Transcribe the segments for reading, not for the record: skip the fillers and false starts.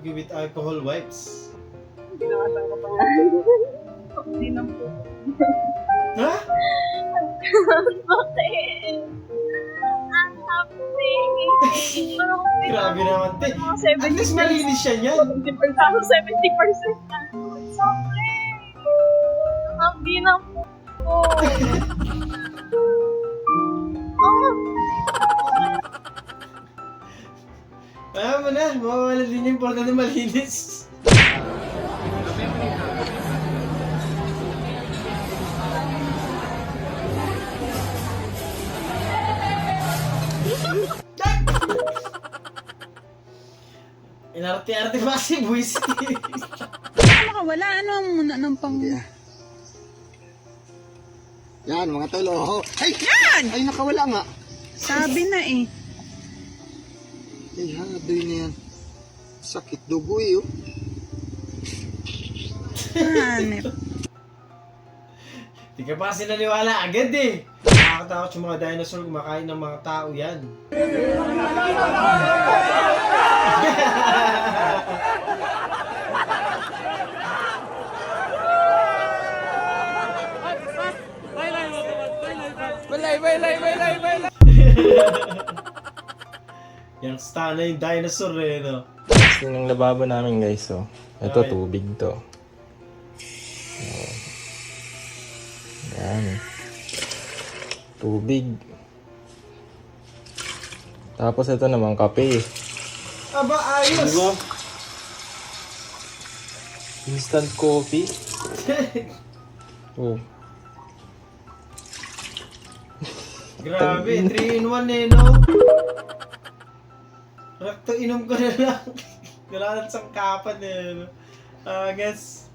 you with alcohol wipes? Ginagawa ko pa nga. Hindi na po. Ha? Bakit? Ang happy. Parang Grabe naman, te. mga At least malinis siya niyan. 70% na. Sorry. Ang happy na po. Ayaw mo na, mawawala din yung importante malinis. Inarte-arte pa si buwisit. Nakawala, ano ang muna ng pang... Yan, mga tolo. Ay! Yan! Ay, nakawala nga. Sabi na eh. Ay, hadoy na yan. Sakit dugo eh, oh. Hanip. Di ka pa kasi naniwala agad eh. Nakakatakot yung mga dinosaur kumakain ng mga tao yan. Yung star na yung dinosaur eh, no? Ito yung lababo namin guys, oh. Ito, Okay. tubig to. Oh. Yan. Tubig. Tapos ito naman, kape. Aba, ayos! Diba? Instant coffee. Oh. Grabe, 3 in 1 eh, no? Rakto, inom ko na lang. Wala nang sangkapan eh, no? Guess.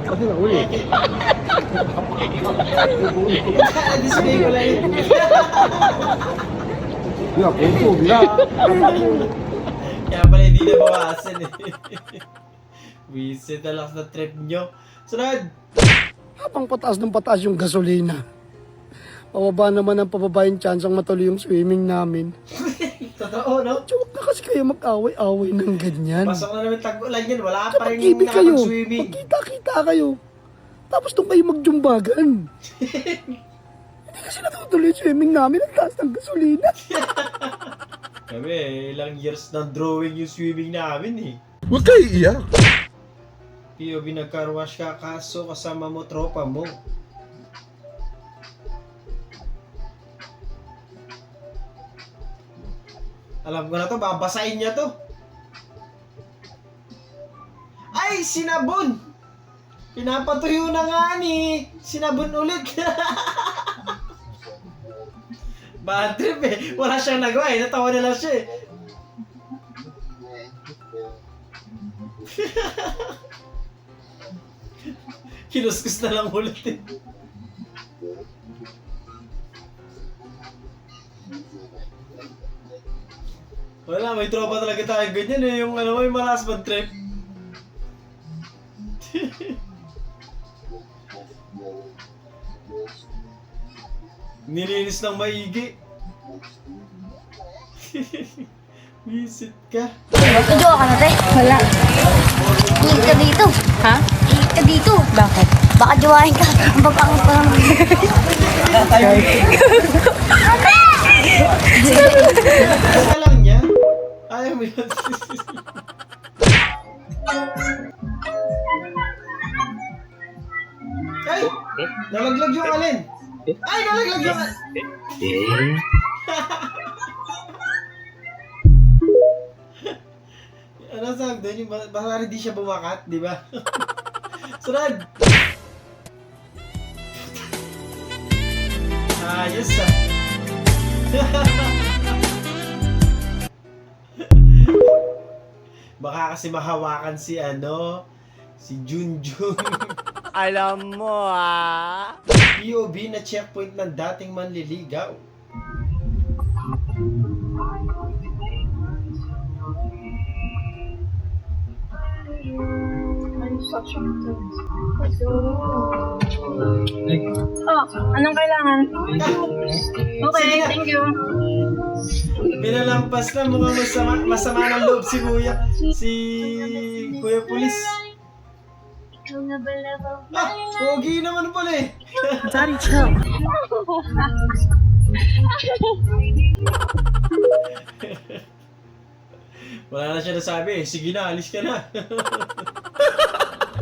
Kasi na uli. Display ko lang yun. Ya, punto, bila. Kaya pala hindi na bawasan eh. Visit na lang sa trip nyo. Sunod! Habang pataas ng pataas yung gasolina, pababa naman ang pababa yung chance ang matuloy yung swimming namin. Totoo, no? Huwag na kasi kayo mag-away-away ng ganyan. Pasok na namin tag-ulan yan. Wala pa rin Kapag-ibig kayo, nakapag-swimming. magkita-kita kayo. Tapos doon kayo magjumbagan. Hindi kasi natutuloy yung swimming namin ang taas ng gasolina. Kami, ilang years na drawing yung swimming namin eh. Huwag kayo iiyak. POV nagkarwash ka kaso kasama mo tropa mo. Alam ko na to, babasahin niya to. Ay, sinabon! Pinapatuyo na nga ni. Sinabon ulit. Bad trip eh. Wala siyang nagawa eh. Natawa na lang siya eh. Kinuskus na lang ulit eh. Wala, may tropa talaga tayo ganyan eh. Yung ano, may malakas bad trip. Nilinis ng maigi. Visit ka. Jowa ka na, te? Wala. Ingit ka dito. Ha? Ingit ka dito. Bakit? Baka jowain ka. Ang babangot pa naman. Kaya lang niya. Ayaw mo yun. Ay! Nalaglag yung alin. Ay! Nalaglag yung alin. Ano saan doon? Yung baka hindi siya bumakat, di ba? Sunod! Ayos ah. Baka kasi mahawakan si ano, si Junjun. Alam mo ah. POV na checkpoint ng dating manliligaw. Oh, anong kailangan? Okay, Sige na. thank you. Pinalampas na, mukhang masama ng loob si Kuya. Si Kuya Pulis. Ah, pogi naman pala eh. Daddy, chill. Wala na siya nasabi eh. Sige na, alis ka na.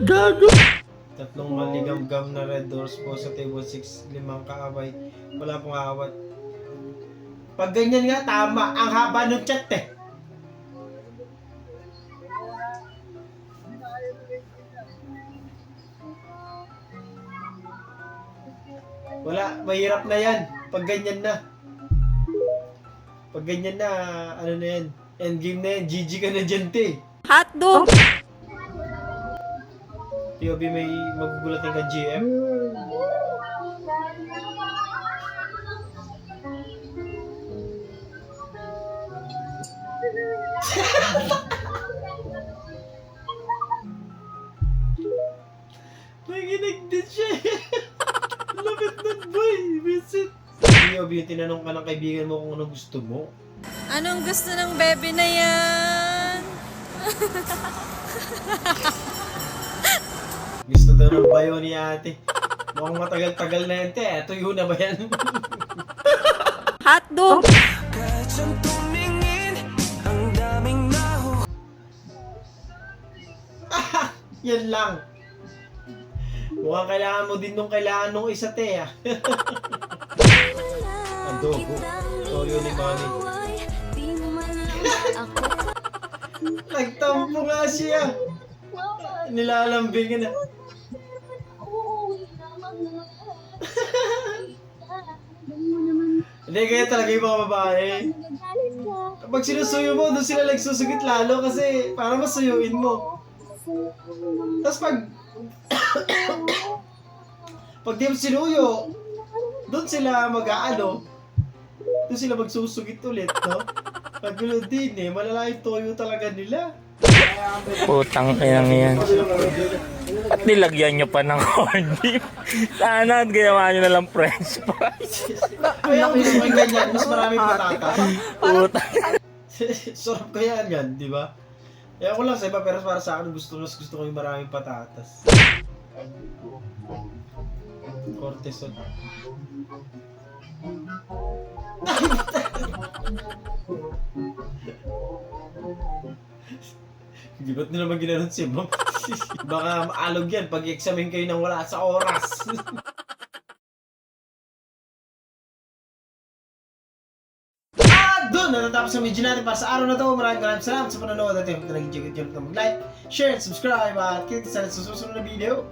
Gago! Tatlong maligam-gam na red doors po sa table 6. 5 kaaway. Wala pong awat. Pag ganyan nga, tama. Ang haba ng chat eh. Wala, mahirap na yan. Pag ganyan na. Pag ganyan na, ano na yan. Endgame na yan. GG ka na dyan, te. Hotdog! POB may magugulatin ka GM. Naginig din siya. Lapit nun, boy. Visit. POB yung tinanong ka ng kaibigan mo kung ano gusto mo. Anong gusto ng bebe na yan? Gusto daw ng bayo ni ate. Mukhang matagal-tagal na yan, te. Tuyo na ba yan? Hotdog! Yan lang. Mukhang kailangan mo din nung kailangan nung isa, te, ah. Adobo. Toyo ni Mami. Nagtampo nga siya. Nilalambing na. Hindi, kaya talaga yung mga babae. Kapag sinusuyo mo, doon sila nagsusugit lalo kasi para masuyuin mo. Tapos pag di mo sinuyo, doon sila mag-aano, doon sila magsusugit ulit, no? Pagulo din eh, malala yung toyo talaga nila. Putang inang yan. At nilagyan nyo pa ng corned beef. Sana ginawa nyo na lang french fries. Kaya kung gusto ko yung ganyan, mas maraming patatas. Putang. Sarap kaya yan, di ba? Kaya ko lang sa iba, pero para sa akin, gusto ko yung maraming patatas. Cortison. Di ba't na naman ginanon si Mom? Baka maalog yan pag i-examine kayo nang wala sa oras. Doon natatapos ang video natin para sa araw na to. Maraming salamat sa panonood at yung naging mag-like, share, subscribe at click sa susunod na video.